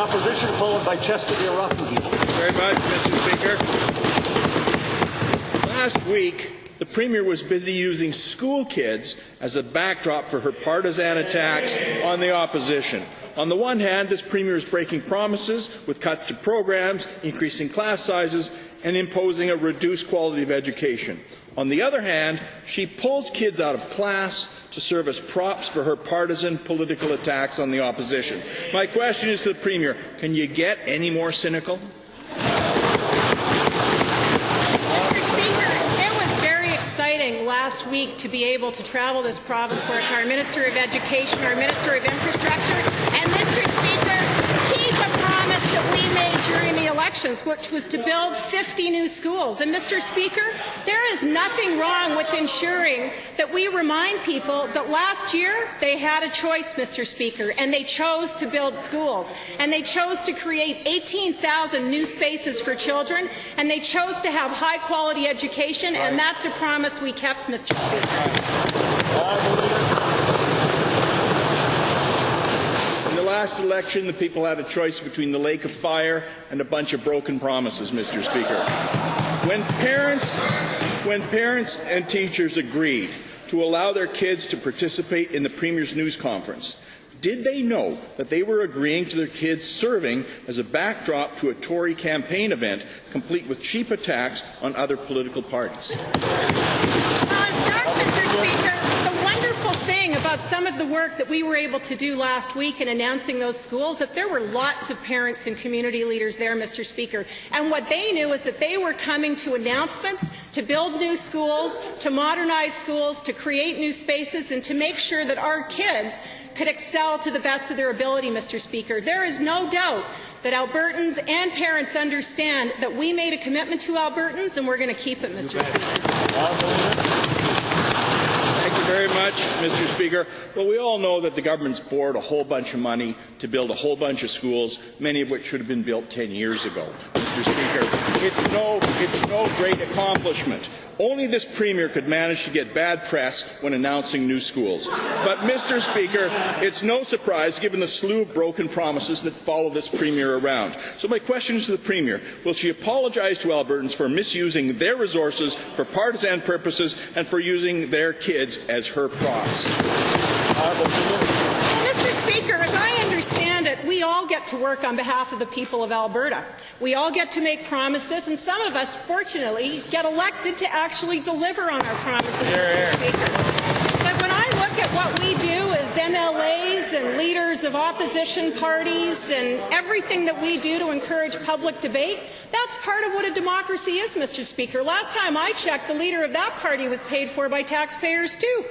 Opposition, followed by Chesterfield Rockingham. Very much, Mr. Speaker. Last week, the Premier was busy using school kids as a backdrop for her partisan attacks on the opposition. On the one hand, this Premier is breaking promises with cuts to programs, increasing class sizes, and imposing a reduced quality of education. On the other hand, she pulls kids out of class to serve as props for her partisan political attacks on the opposition. My question is to the Premier, can you get any more cynical? Last week to be able to travel this province with our Minister of Education, our Minister of Infrastructure, and Mr. Speaker, keep a promise that we made during the elections, which was to build 50 new schools. And Mr. Speaker, there is nothing wrong with ensuring that we remind people that last year they had a choice, Mr. Speaker, and they chose to build schools, and they chose to create 18,000 new spaces for children, and they chose to have high-quality education, and that's a promise we kept, Mr. Speaker. In the last election, the people had a choice between the lake of fire and a bunch of broken promises, Mr. Speaker. When parents and teachers agreed to allow their kids to participate in the Premier's news conference, did they know that they were agreeing to their kids serving as a backdrop to a Tory campaign event complete with cheap attacks on other political parties? Mr. Speaker, the wonderful thing about some of the work that we were able to do last week in announcing those schools, that there were lots of parents and community leaders there, Mr. Speaker, and what they knew is that they were coming to announcements to build new schools, to modernize schools, to create new spaces, and to make sure that our kids could excel to the best of their ability, Mr. Speaker. There is no doubt that Albertans and parents understand that we made a commitment to Albertans, and we're going to keep it, Mr. Speaker. Thank you very much, Mr. Speaker. Well, we all know that the government's poured a whole bunch of money to build a whole bunch of schools, many of which should have been built 10 years ago. Mr. Speaker, it's no great accomplishment. Only this Premier could manage to get bad press when announcing new schools. But, Mr. Speaker, it's no surprise given the slew of broken promises that follow this Premier around. So my question is to the Premier, will she apologize to Albertans for misusing their resources for partisan purposes and for using their kids as her props? Mr. Speaker, as I understand it, we all get to work on behalf of the people of Alberta. We all get to make promises, and some of us, fortunately, get elected to actually deliver on our promises, Mr. Speaker. But when I look at what we do as MLAs and leaders of opposition parties and everything that we do to encourage public debate, that's part of what a democracy is, Mr. Speaker. Last time I checked, the leader of that party was paid for by taxpayers, too.